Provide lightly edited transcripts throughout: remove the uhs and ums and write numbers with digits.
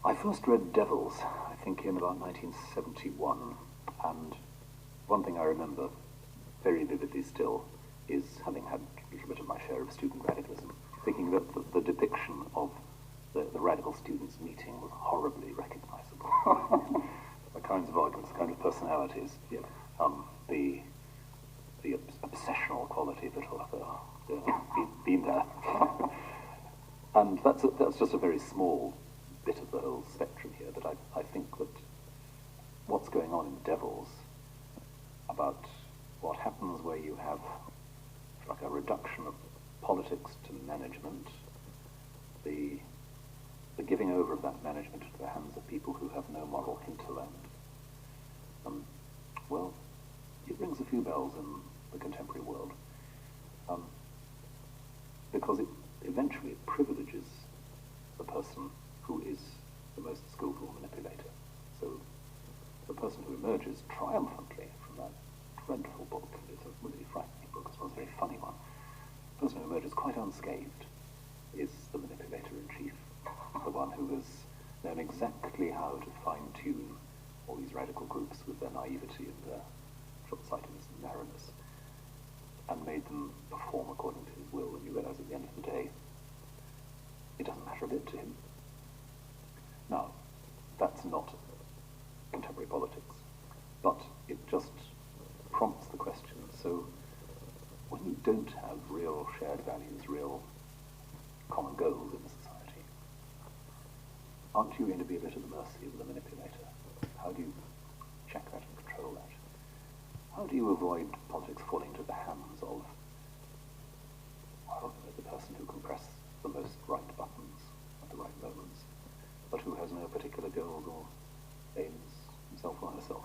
I first read Devils, I think, in about 1971, and one thing I remember very vividly still is, having had a little bit of my share of student radicalism, thinking that the depiction of the radical students meeting was horribly recognisable. The kinds of arguments, the kind of personalities, yeah. The obsessional quality of it all, been there. And that's just a very small bit of the whole spectrum here, that I think that what's going on in Devils, about what happens where you have like a reduction of politics to management, the giving over of that management into the hands of people who have no moral hinterland, well, it rings a few bells in the contemporary world, because it eventually privileges the person who is the most skillful manipulator. So the person who emerges triumphantly from that dreadful book, it's a really frightening book as well as a very funny one, the person who emerges quite unscathed is the manipulator-in-chief, the one who has known exactly how to fine-tune all these radical groups with their naivety and their short-sightedness and narrowness, and made them perform according to his will, and you realise at the end of the day, it doesn't matter a bit to him. Now, that's not contemporary politics, but it just prompts the question. So, when you don't have real shared values, real common goals in a society, aren't you going to be a bit at the mercy of the manipulator? How do you check that and control that? How do you avoid politics falling into the hands of, well, the person who can press the most right buttons at the right moments, but who has no particular goals or aims himself or herself?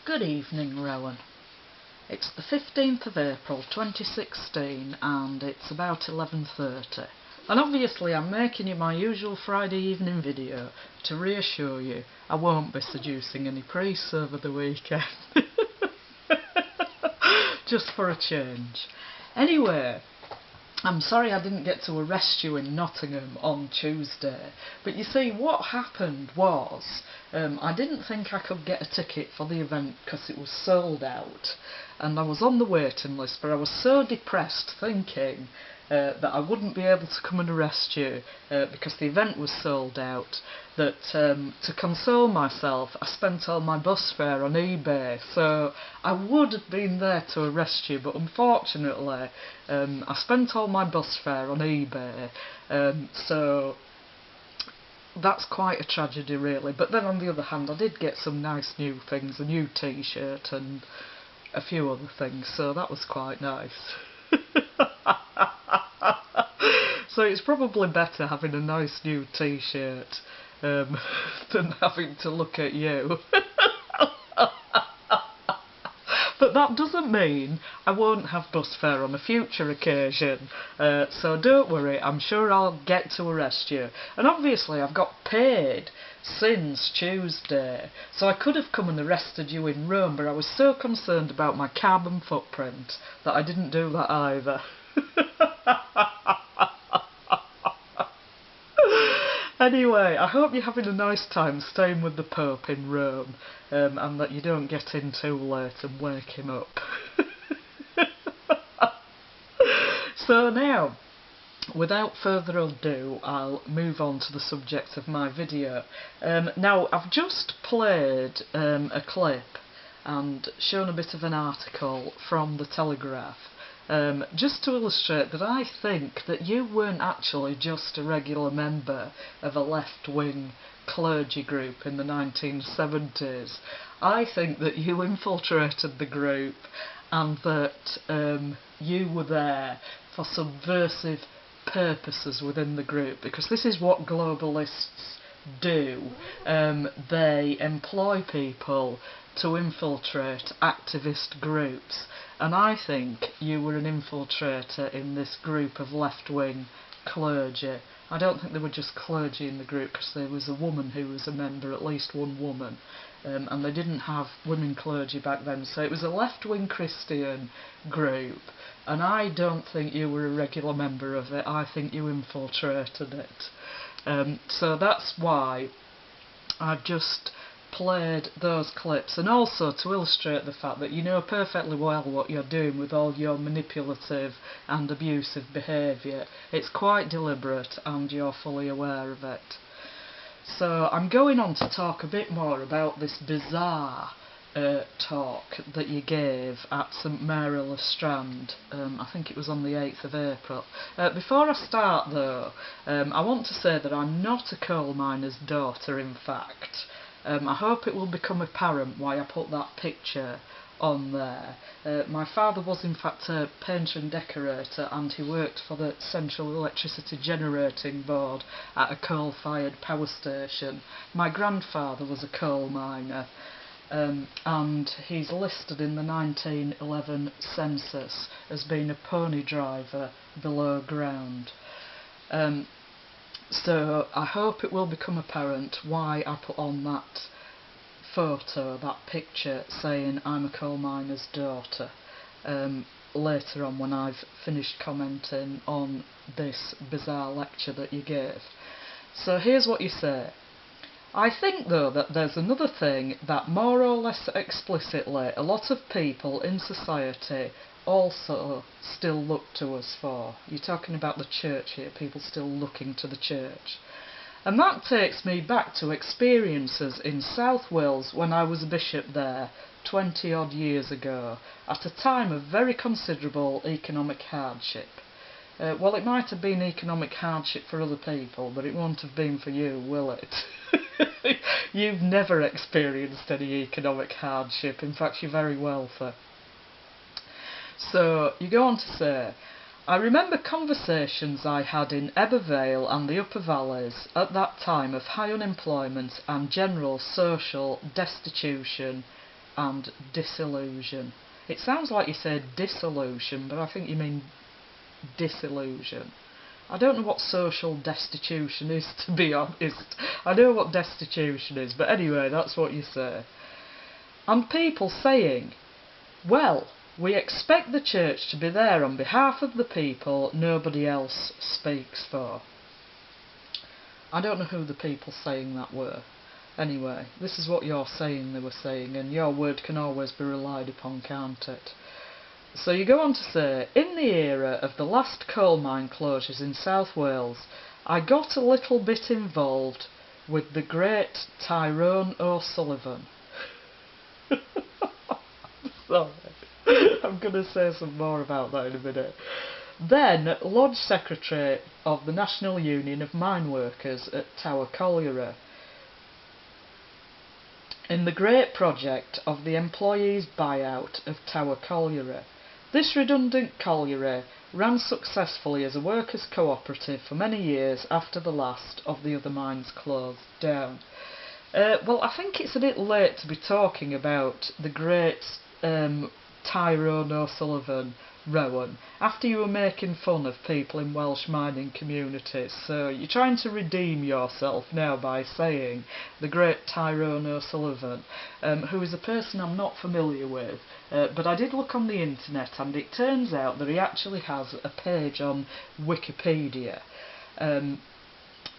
Good evening, Rowan. It's the 15th of April 2016 and it's about 11:30, and obviously I'm making you my usual Friday evening video to reassure you I won't be seducing any priests over the weekend. Just for a change. Anyway, I'm sorry I didn't get to arrest you in Nottingham on Tuesday, but you see, what happened was, I didn't think I could get a ticket for the event because it was sold out, and I was on the waiting list, but I was so depressed thinking that I wouldn't be able to come and arrest you because the event was sold out, that to console myself I spent all my bus fare on eBay. So I would have been there to arrest you, but unfortunately I spent all my bus fare on eBay, so that's quite a tragedy really. But then on the other hand, I did get some nice new things, a new t-shirt and a few other things, so that was quite nice. So it's probably better having a nice new t-shirt than having to look at you. But that doesn't mean I won't have bus fare on a future occasion, so don't worry, I'm sure I'll get to arrest you. And obviously I've got paid since Tuesday, so I could have come and arrested you in Rome, but I was so concerned about my carbon footprint that I didn't do that either. Anyway, I hope you're having a nice time staying with the Pope in Rome, and that you don't get in too late and wake him up. So now, without further ado, I'll move on to the subject of my video. Now, I've just played a clip and shown a bit of an article from the Telegraph just to illustrate that I think that you weren't actually just a regular member of a left-wing clergy group in the 1970s. I think that you infiltrated the group and that you were there for subversive purposes within the group, because this is what globalists do. They employ people to infiltrate activist groups, and I think you were an infiltrator in this group of left-wing clergy. I don't think there were just clergy in the group, because there was a woman who was a member, at least one woman, and they didn't have women clergy back then, so it was a left-wing Christian group, and I don't think you were a regular member of it. I think you infiltrated it. So that's why I've just played those clips, and also to illustrate the fact that you know perfectly well what you're doing with all your manipulative and abusive behaviour. It's quite deliberate and you're fully aware of it. So I'm going on to talk a bit more about this bizarre talk that you gave at St Mary-le-Strand. I think it was on the 8th of April. Before I start though, I want to say that I'm not a coal miner's daughter, in fact. I hope it will become apparent why I put that picture on there. My father was in fact a painter and decorator, and he worked for the Central Electricity Generating Board at a coal-fired power station. My grandfather was a coal miner, and he's listed in the 1911 census as being a pony driver below ground. So I hope it will become apparent why I put on that photo, that picture, saying I'm a coal miner's daughter, later on when I've finished commenting on this bizarre lecture that you gave. So here's what you say. I think though that there's another thing that more or less explicitly a lot of people in society also still look to us for. You're talking about the church here, people still looking to the church. And that takes me back to experiences in South Wales when I was a bishop there 20 odd years ago, at a time of very considerable economic hardship. Well, it might have been economic hardship for other people, but it won't have been for you, will it? You've never experienced any economic hardship, in fact you're very wealthy. So you go on to say, I remember conversations I had in Ebbw Vale and the Upper Valleys at that time of high unemployment and general social destitution and disillusion. It sounds like you said dissolution, but I think you mean disillusion. I don't know what social destitution is, to be honest. I know what destitution is, but anyway, that's what you say. And people saying, well, we expect the church to be there on behalf of the people nobody else speaks for. I don't know who the people saying that were. Anyway, this is what you're saying they were saying, and your word can always be relied upon, can't it? So you go on to say, in the era of the last coal mine closures in South Wales, I got a little bit involved with the great Tyrone O'Sullivan. Sorry. I'm going to say some more about that in a minute. Then Lodge Secretary of the National Union of Mine Workers at Tower Colliery, in the great project of the employees' buyout of Tower Colliery. This redundant colliery ran successfully as a workers' cooperative for many years after the last of the other mines closed down. Well, I think it's a bit late to be talking about the great Tyrone O'Sullivan, Rowan, after you were making fun of people in Welsh mining communities, so you're trying to redeem yourself now by saying the great Tyrone O'Sullivan, who is a person I'm not familiar with, but I did look on the internet and it turns out that he actually has a page on Wikipedia. And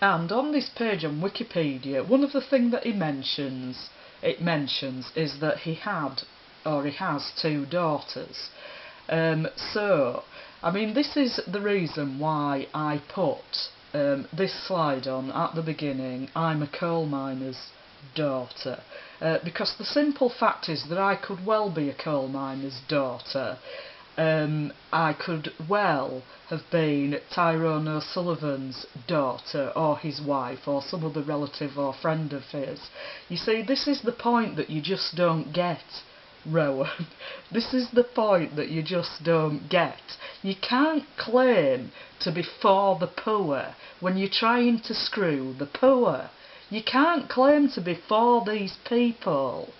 on this page on Wikipedia, one of the things that it mentions is that he has 2 daughters. So, I mean, this is the reason why I put this slide on at the beginning, I'm a coal miner's daughter. Because the simple fact is that I could well be a coal miner's daughter, I could well have been Tyrone O'Sullivan's daughter or his wife or some other relative or friend of his. You see, this is the point that you just don't get, Rowan. This is the point that you just don't get. You can't claim to be for the poor when you're trying to screw the poor. You can't claim to be for these people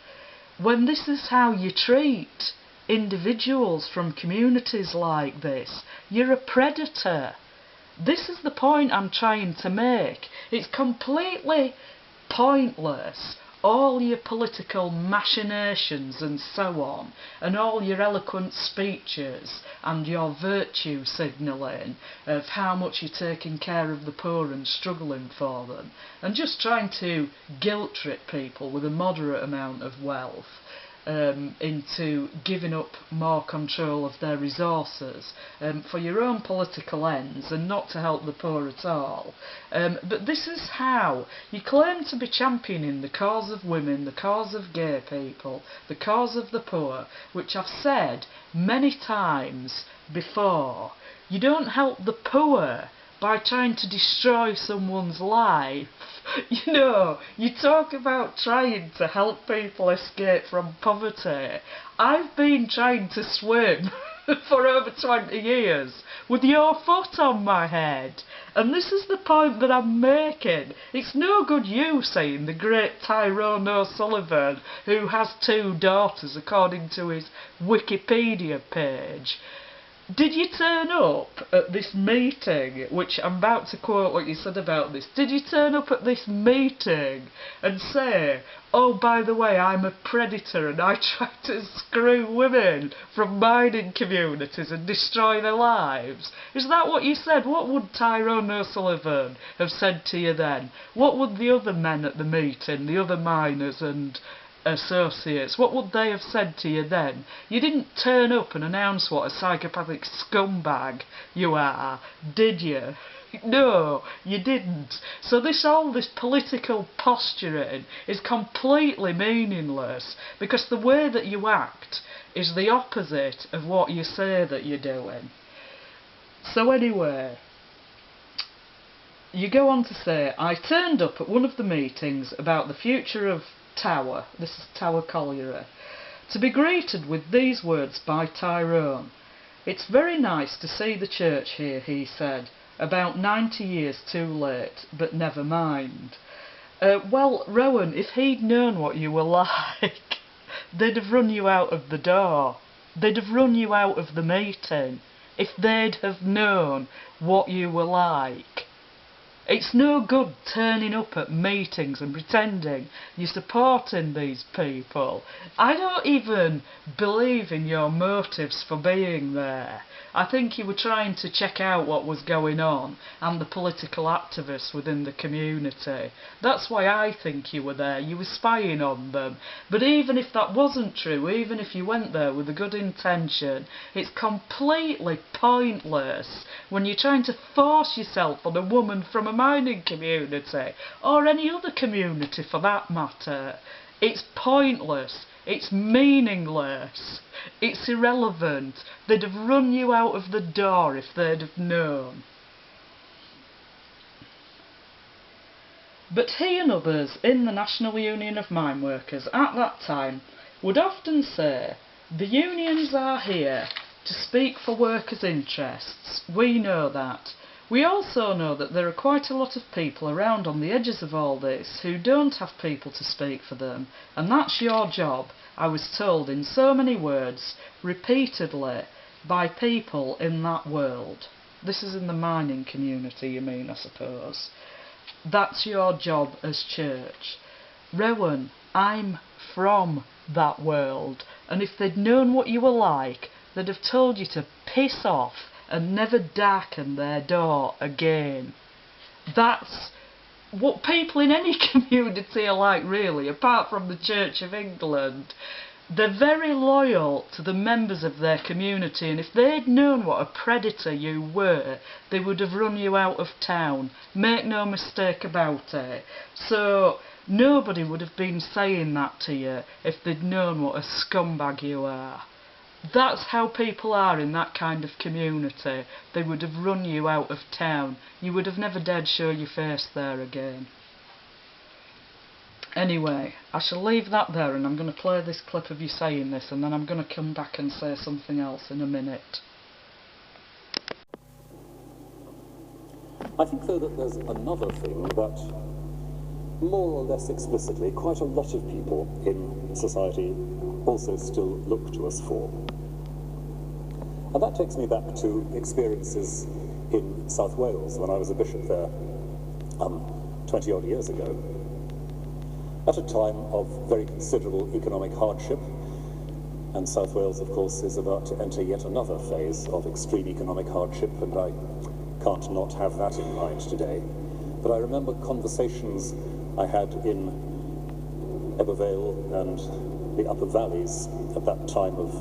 when this is how you treat individuals from communities like this. You're a predator. This is the point I'm trying to make. It's completely pointless, all your political machinations and so on, and all your eloquent speeches and your virtue signalling of how much you're taking care of the poor and struggling for them, and just trying to guilt trip people with a moderate amount of wealth into giving up more control of their resources for your own political ends and not to help the poor at all. But this is how you claim to be championing the cause of women, the cause of gay people, the cause of the poor, which I've said many times before. You don't help the poor by trying to destroy someone's life. You know, you talk about trying to help people escape from poverty. I've been trying to swim for over 20 years with your foot on my head. And this is the point that I'm making. It's no good you saying the great Tyrone O'Sullivan, who has 2 daughters according to his Wikipedia page. Did you turn up at this meeting, which I'm about to quote what you said about this, did you turn up at this meeting and say, oh, by the way, I'm a predator and I try to screw women from mining communities and destroy their lives? Is that what you said? What would Tyrone O'Sullivan have said to you then? What would the other men at the meeting, the other miners and associates, what would they have said to you then? You didn't turn up and announce what a psychopathic scumbag you are, did you? No, you didn't. So all this political posturing is completely meaningless, because the way that you act is the opposite of what you say that you're doing. So anyway, you go on to say, I turned up at one of the meetings about the future of Tower, this is Tower Colliery, to be greeted with these words by Tyrone. It's very nice to see the church here, he said, about 90 years too late, but never mind. Well, Rowan, if he'd known what you were like, they'd have run you out of the door. They'd have run you out of the meeting if they'd have known what you were like. It's no good turning up at meetings and pretending you're supporting these people. I don't even believe in your motives for being there. I think you were trying to check out what was going on and the political activists within the community. That's why I think you were there. You were spying on them. But even if that wasn't true, even if you went there with a good intention, it's completely pointless when you're trying to force yourself on a woman from a mining community, or any other community for that matter. It's pointless. It's meaningless. It's irrelevant. They'd have run you out of the door if they'd have known. But he and others in the National Union of Mine Workers at that time would often say, the unions are here to speak for workers' interests. We know that. We also know that there are quite a lot of people around on the edges of all this who don't have people to speak for them, and that's your job, I was told in so many words, repeatedly, by people in that world. This is in the mining community, you mean, I suppose. That's your job as church. Rowan, I'm from that world, and if they'd known what you were like, they'd have told you to piss off and never darken their door again. That's what people in any community are like, really, apart from the Church of England. They're very loyal to the members of their community, and if they'd known what a predator you were, they would have run you out of town. Make no mistake about it. So nobody would have been saying that to you if they'd known what a scumbag you are. That's how people are in that kind of community. They would have run you out of town. You would have never dared show your face there again. Anyway, I shall leave that there, and I'm going to play this clip of you saying this, and then I'm going to come back and say something else in a minute. I think, though, that there's another thing that, more or less explicitly, quite a lot of people in society also still look to us for. And that takes me back to experiences in South Wales when I was a bishop there 20-odd years ago. At a time of very considerable economic hardship, and South Wales, of course, is about to enter yet another phase of extreme economic hardship, and I can't not have that in mind today. But I remember conversations I had in Ebervale and the upper valleys at that time of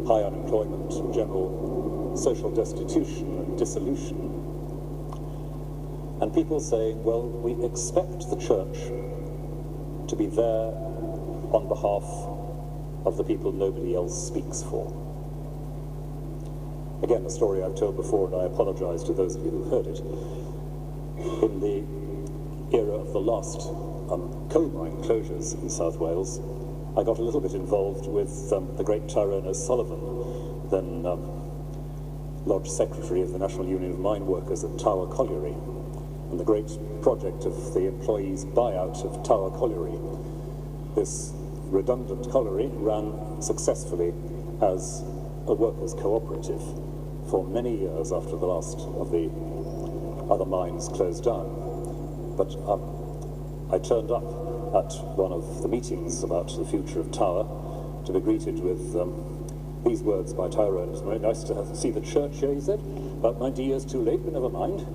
high unemployment and general social destitution and dissolution. And people saying, well, we expect the church to be there on behalf of the people nobody else speaks for. Again, a story I've told before, and I apologise to those of you who heard it. In the era of the last coal mine closures in South Wales, I got a little bit involved with the great Tyrone O'Sullivan, then Lodge Secretary of the National Union of Mine Workers at Tower Colliery, and the great project of the employees' buyout of Tower Colliery. This redundant colliery ran successfully as a workers' cooperative for many years after the last of the other mines closed down. But I turned up at one of the meetings about the future of Tower to be greeted with these words by Tyrone. It's very nice to see the church here, he said. About 90 years too late, but never mind.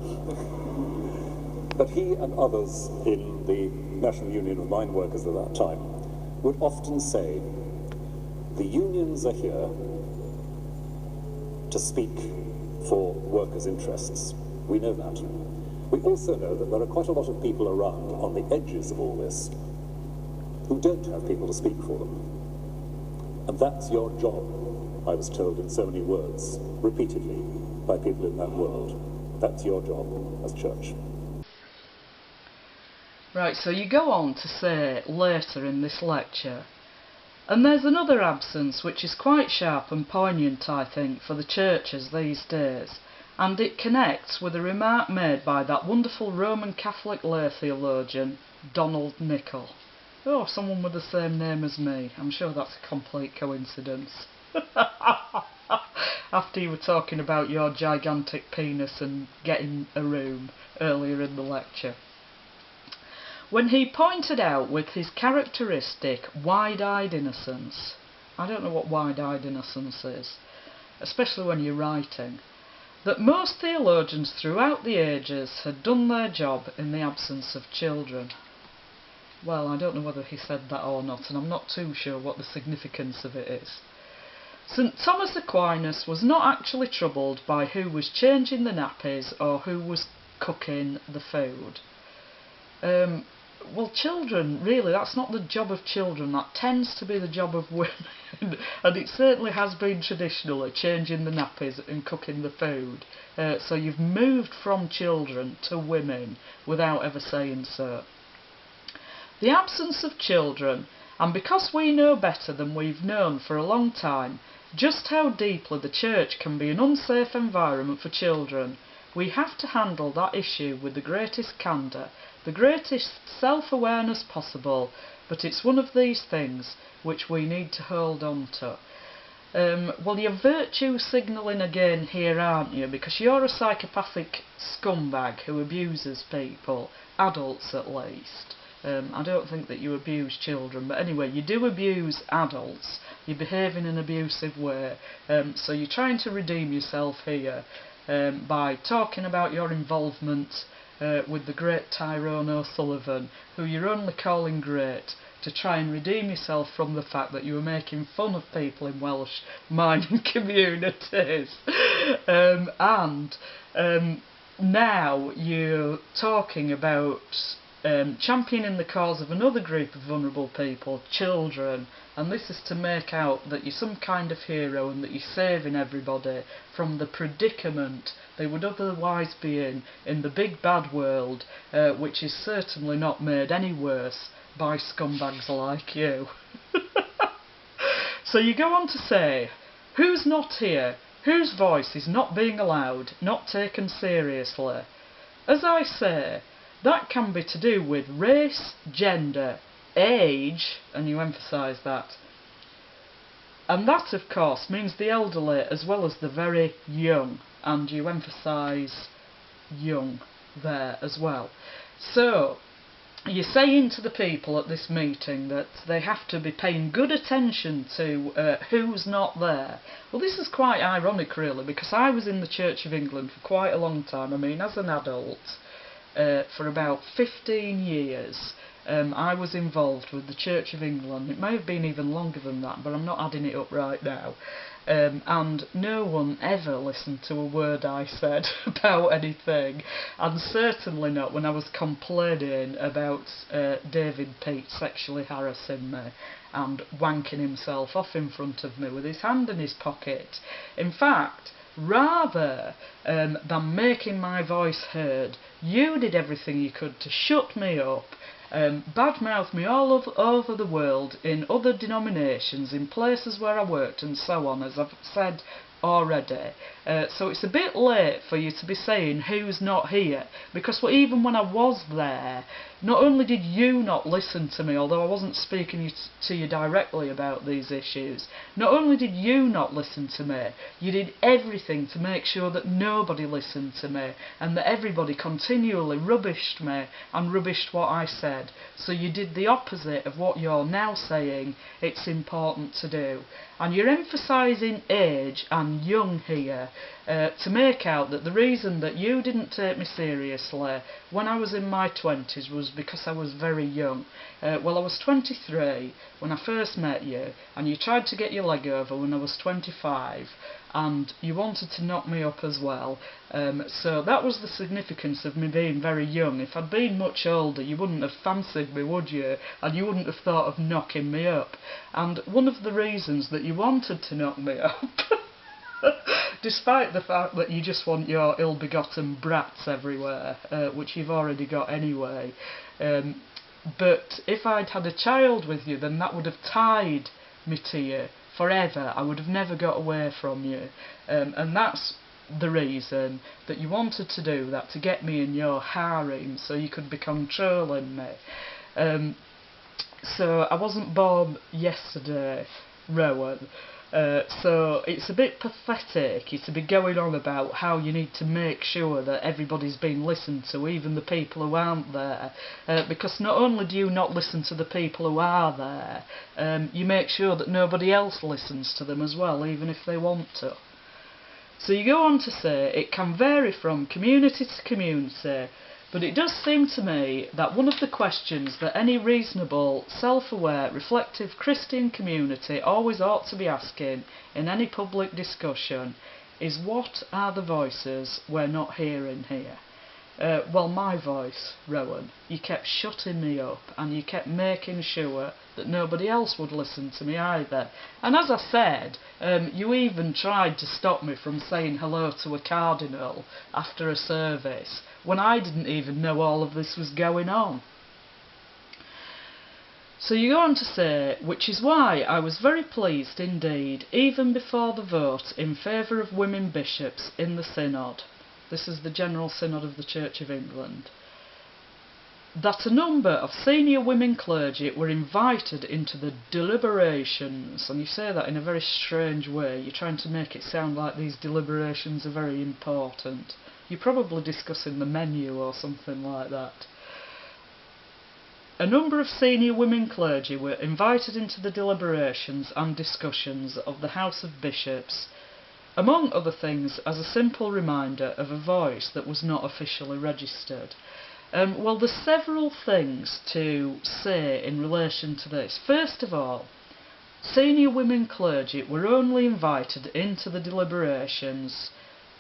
But he and others in the National Union of Mine Workers at that time would often say, the unions are here to speak for workers' interests. We know that. We also know that there are quite a lot of people around on the edges of all this who don't have people to speak for them. And that's your job, I was told in so many words, repeatedly, by people in that world. That's your job as church. Right, so you go on to say later in this lecture, and there's another absence which is quite sharp and poignant, I think, for the churches these days, and it connects with a remark made by that wonderful Roman Catholic lay theologian, Donald Nicol. Oh, someone with the same name as me. I'm sure that's a complete coincidence. After you were talking about your gigantic penis and getting a room earlier in the lecture. When he pointed out with his characteristic wide-eyed innocence, I don't know what wide-eyed innocence is, especially when you're writing, that most theologians throughout the ages had done their job in the absence of children. Well, I don't know whether he said that or not, and I'm not too sure what the significance of it is. St. Thomas Aquinas was not actually troubled by who was changing the nappies or who was cooking the food. Well, children, really, that's not the job of children. That tends to be the job of women. And it certainly has been traditionally, changing the nappies and cooking the food. So you've moved from children to women without ever saying so. The absence of children, and because we know better than we've known for a long time, just how deeply the church can be an unsafe environment for children, we have to handle that issue with the greatest candour, the greatest self-awareness possible, but it's one of these things which we need to hold on to. Well, you're virtue signalling again here, aren't you? Because you're a psychopathic scumbag who abuses people, adults at least. I don't think that you abuse children, but anyway, you do abuse adults. You behave in an abusive way, so you're trying to redeem yourself here by talking about your involvement with the great Tyrone O'Sullivan, who you're only calling great, to try and redeem yourself from the fact that you were making fun of people in Welsh mining communities. And now you're talking about championing the cause of another group of vulnerable people, children, and this is to make out that you're some kind of hero and that you're saving everybody from the predicament they would otherwise be in the big bad world, which is certainly not made any worse by scumbags like you. So you go on to say, who's not here, whose voice is not being allowed, not taken seriously? As I say, that can be to do with race, gender, age, and you emphasise that. And that, of course, means the elderly as well as the very young, and you emphasise young there as well. So, you're saying to the people at this meeting that they have to be paying good attention to who's not there. Well, this is quite ironic, really, because I was in the Church of England for quite a long time. I mean, as an adult, for about 15 years, I was involved with the Church of England. It may have been even longer than that, but I'm not adding it up right now. And no one ever listened to a word I said about anything, and certainly not when I was complaining about David Peat sexually harassing me and wanking himself off in front of me with his hand in his pocket. In fact, rather than making my voice heard, you did everything you could to shut me up, badmouth me all over the world, in other denominations, in places where I worked and so on, as I've said already. So it's a bit late for you to be saying who's not here, because even when I was there, not only did you not listen to me, although I wasn't speaking to you directly about these issues, not only did you not listen to me, you did everything to make sure that nobody listened to me, and that everybody continually rubbished me and rubbished what I said. So you did the opposite of what you're now saying it's important to do. And you're emphasising age and young here to make out that the reason that you didn't take me seriously when I was in my 20s was because I was very young. Well, I was 23 when I first met you, and you tried to get your leg over when I was 25, and you wanted to knock me up as well. So that was the significance of me being very young. If I'd been much older, you wouldn't have fancied me, would you? And you wouldn't have thought of knocking me up. And one of the reasons that you wanted to knock me up, despite the fact that you just want your ill-begotten brats everywhere, which you've already got anyway, but if I'd had a child with you, then that would have tied me to you forever. I would have never got away from you, and that's the reason that you wanted to do that, to get me in your harem so you could be controlling me. So I wasn't born yesterday, Rowan. So it's a bit pathetic you to be going on about how you need to make sure that everybody's being listened to, even the people who aren't there, because not only do you not listen to the people who are there, you make sure that nobody else listens to them as well, even if they want to. So you go on to say it can vary from community to community, but it does seem to me that one of the questions that any reasonable, self-aware, reflective Christian community always ought to be asking in any public discussion is, what are the voices we're not hearing here? Well, my voice, Rowan, you kept shutting me up, and you kept making sure that nobody else would listen to me either. And as I said, you even tried to stop me from saying hello to a cardinal after a service, when I didn't even know all of this was going on. So you go on to say, which is why I was very pleased indeed, even before the vote in favour of women bishops in the Synod. This is the General Synod of the Church of England, that a number of senior women clergy were invited into the deliberations. And you say that in a very strange way. You're trying to make it sound like these deliberations are very important. You're probably discussing the menu or something like that. A number of senior women clergy were invited into the deliberations and discussions of the House of Bishops, among other things as a simple reminder of a voice that was not officially registered. Well, there's several things to say in relation to this. First of all, senior women clergy were only invited into the deliberations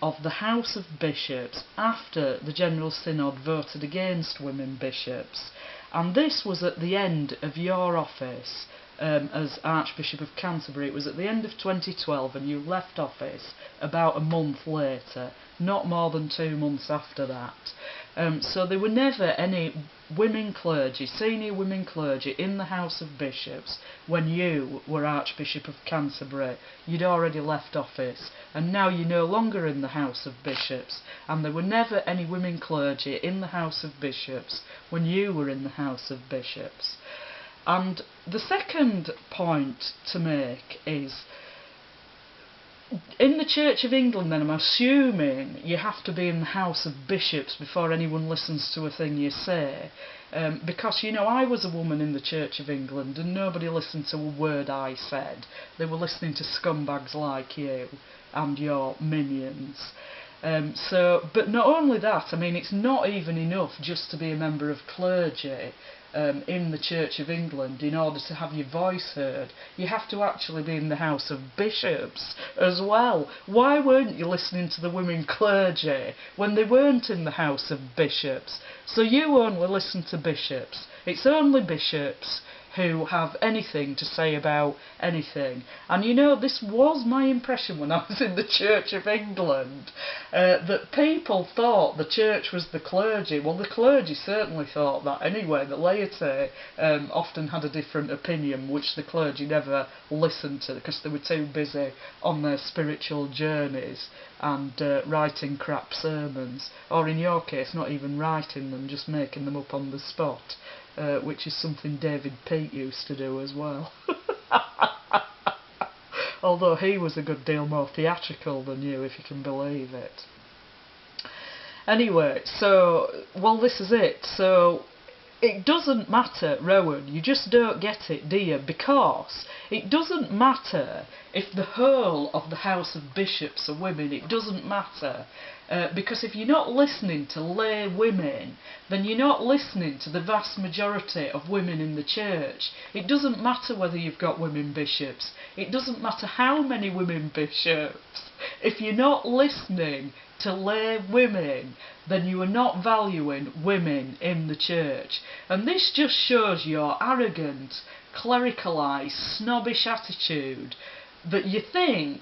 of the House of Bishops after the General Synod voted against women bishops. And this was at the end of your office as Archbishop of Canterbury. It was at the end of 2012, and you left office about a month later, not more than 2 months after that. So there were never any women clergy, senior women clergy in the House of Bishops when you were Archbishop of Canterbury. You'd already left office, and now you're no longer in the House of Bishops, and there were never any women clergy in the House of Bishops when you were in the House of Bishops. And the second point to make is, in the Church of England then, I'm assuming you have to be in the House of Bishops before anyone listens to a thing you say, because, you know, I was a woman in the Church of England and nobody listened to a word I said. They were listening to scumbags like you and your minions. But not only that, I mean, it's not even enough just to be a member of clergy in the Church of England in order to have your voice heard. You have to actually be in the House of Bishops as well. Why weren't you listening to the women clergy when they weren't in the House of Bishops? So you only listen to bishops. It's only bishops who have anything to say about anything. And you know, this was my impression when I was in the Church of England, that people thought the church was the clergy. Well, the clergy certainly thought that anyway. The laity often had a different opinion, which the clergy never listened to because they were too busy on their spiritual journeys and writing crap sermons, or in your case not even writing them, just making them up on the spot. Which is something David Peake used to do as well. Although he was a good deal more theatrical than you, if you can believe it. Anyway, so, well, this is it. So, it doesn't matter, Rowan, you just don't get it, do you? Because it doesn't matter if the whole of the House of Bishops are women. It doesn't matter. Because if you're not listening to lay women, then you're not listening to the vast majority of women in the church. It doesn't matter whether you've got women bishops. It doesn't matter how many women bishops. If you're not listening to lay women, then you are not valuing women in the church. And this just shows your arrogant, clericalised, snobbish attitude, that you think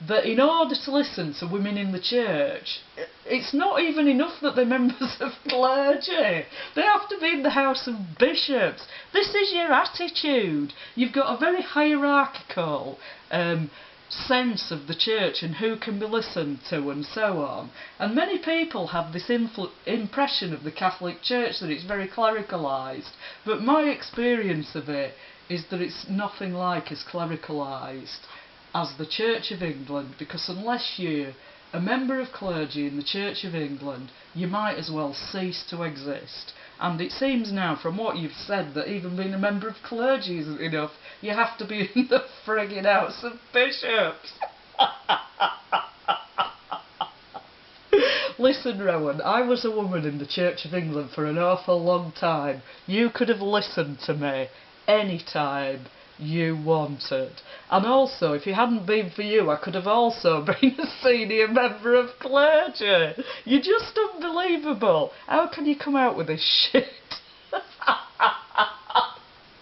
that in order to listen to women in the church, it's not even enough that they're members of clergy. They have to be in the House of Bishops. This is your attitude. You've got a very hierarchical sense of the church and who can be listened to and so on. And many people have this impression of the Catholic Church that it's very clericalised. But my experience of it is that it's nothing like as clericalised as the Church of England, because unless you're a member of clergy in the Church of England, you might as well cease to exist. And it seems now, from what you've said, that even being a member of clergy isn't enough. You have to be in the frigging House of Bishops. Listen, Rowan, I was a woman in the Church of England for an awful long time. You could have listened to me any time you wanted. And also, if it hadn't been for you, I could have also been a senior member of clergy. You're just unbelievable. How can you come out with this shit?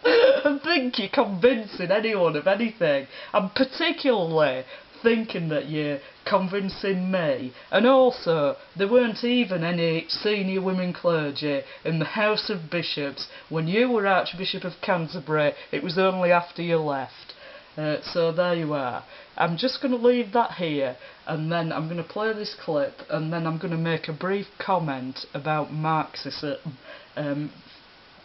And think you're convincing anyone of anything. And particularly thinking that you're convincing me. And also, there weren't even any senior women clergy in the House of Bishops when you were Archbishop of Canterbury. It was only after you left. So there you are. I'm just going to leave that here, and then I'm going to play this clip, and then I'm going to make a brief comment about Marxism.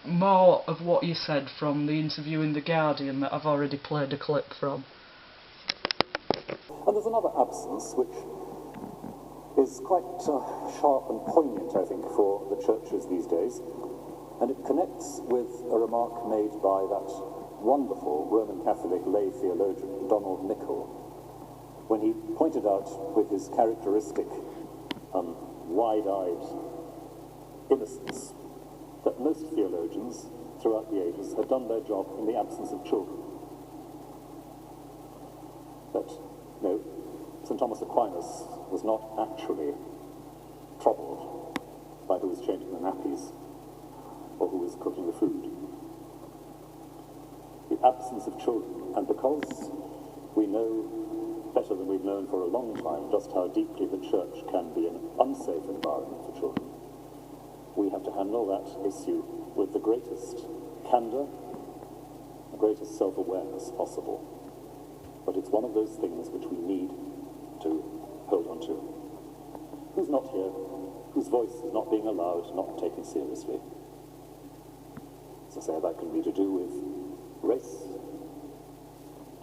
More of what you said from the interview in The Guardian that I've already played a clip from. And there's another absence which is quite sharp and poignant, I think, for the churches these days, and it connects with a remark made by that wonderful Roman Catholic lay theologian, Donald Nicol, when he pointed out with his characteristic wide-eyed innocence that most theologians throughout the ages had done their job in the absence of children. That, no, St. Thomas Aquinas was not actually troubled by who was changing the nappies or who was cooking the food. The absence of children, and because we know better than we've known for a long time just how deeply the church can be an unsafe environment for children, we have to handle that issue with the greatest candour, the greatest self-awareness possible. But it's one of those things which we need to hold on to. Who's not here, whose voice is not being allowed, not taken seriously? As I say, that can be to do with race,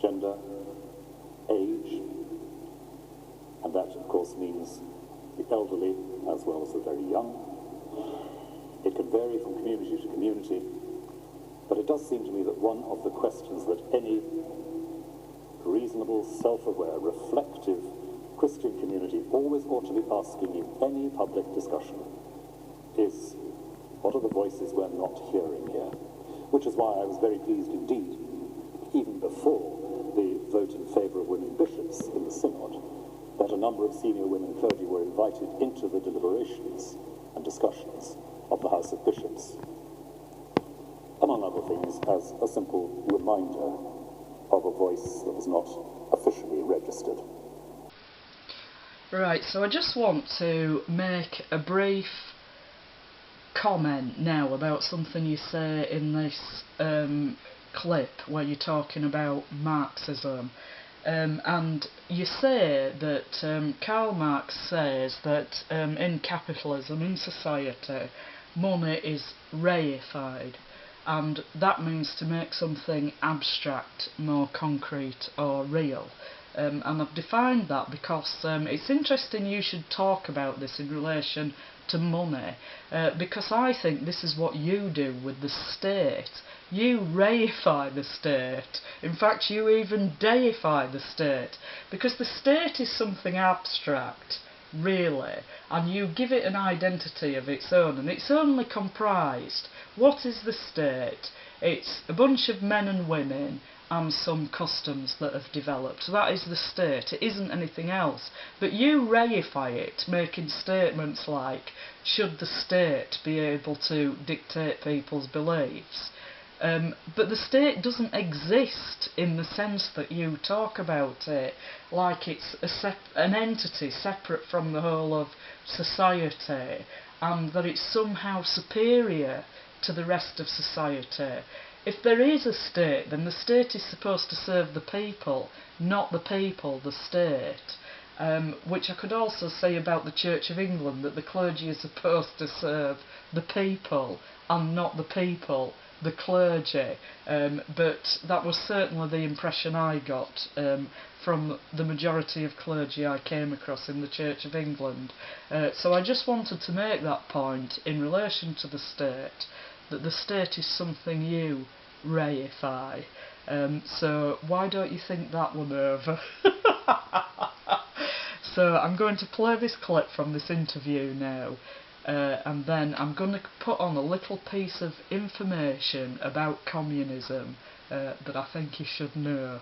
gender, age, and that, of course, means the elderly as well as the very young. It can vary from community to community, but it does seem to me that one of the questions that any reasonable, self-aware, reflective Christian community always ought to be asking in any public discussion is, what are the voices we're not hearing here? Which is why I was very pleased indeed, even before the vote in favour of women bishops in the Synod, that a number of senior women clergy were invited into the deliberations and discussions of the House of Bishops, among other things, as a simple reminder of a voice that was not officially registered. Right, so I just want to make a brief comment now about something you say in this clip where you're talking about Marxism. And you say that Karl Marx says that in capitalism, in society, money is reified, and that means to make something abstract more concrete or real. And I've defined that because it's interesting you should talk about this in relation to money, because I think this is what you do with the state. You reify the state. In fact, you even deify the state, because the state is something abstract, really, and you give it an identity of its own, and it's only comprised. What is the state? It's a bunch of men and women and some customs that have developed. So that is the state. It isn't anything else. But you reify it, making statements like, should the state be able to dictate people's beliefs? But the state doesn't exist in the sense that you talk about it, like it's an entity separate from the whole of society, and that it's somehow superior to the rest of society. If there is a state, then the state is supposed to serve the people, not the people the state. Which I could also say about the Church of England, that the clergy is supposed to serve the people and not the people the clergy. But that was certainly the impression I got from the majority of clergy I came across in the Church of England. So I just wanted to make that point in relation to the state, that the state is something you reify. So why don't you think that one over? So I'm going to play this clip from this interview now, and then I'm going to put on a little piece of information about communism that I think you should know.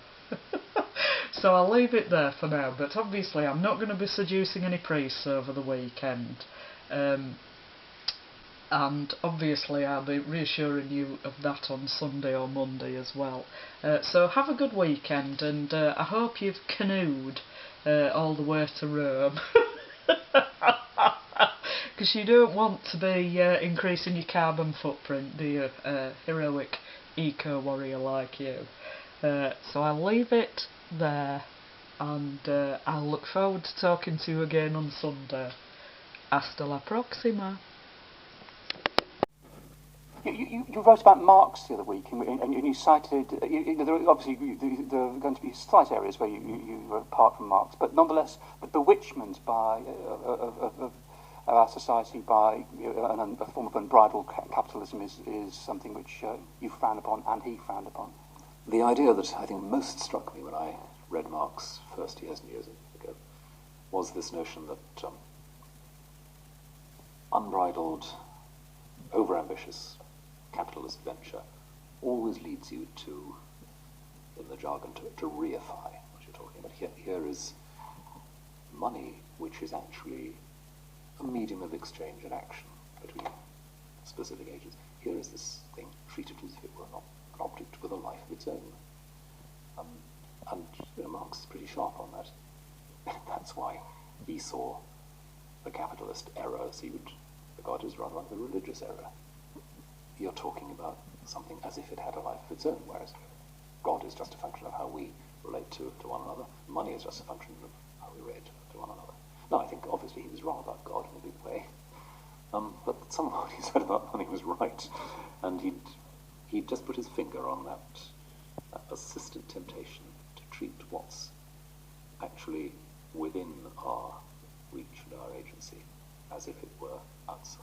So I'll leave it there for now, but obviously I'm not going to be seducing any priests over the weekend. And obviously I'll be reassuring you of that on Sunday or Monday as well. So have a good weekend, and I hope you've canoed all the way to Rome. Because you don't want to be increasing your carbon footprint, do you? Heroic eco-warrior like you. So I'll leave it there, and I'll look forward to talking to you again on Sunday. Hasta la próxima. You wrote about Marx the other week, and you cited, obviously there are going to be slight areas where you were apart from Marx, but nonetheless the bewitchment of our society by a form of unbridled capitalism is something which you frown upon and he frowned upon. The idea that I think most struck me when I read Marx first years and years ago was this notion that unbridled, overambitious capitalist venture always leads you to, in the jargon, to reify what you're talking about. Here is money, which is actually a medium of exchange and action between specific agents. Here is this thing treated as if it were not an object with a life of its own. And Marx is pretty sharp on that. That's why he saw the capitalist error as he would regard as rather like the religious error. You're talking about something as if it had a life of its own, whereas God is just a function of how we relate to one another. Money is just a function of how we relate to one another. Now, I think obviously he was wrong about God in a big way, but some of what he said about money was right, and he'd just put his finger on that persistent temptation to treat what's actually within our reach and our agency as if it were outside.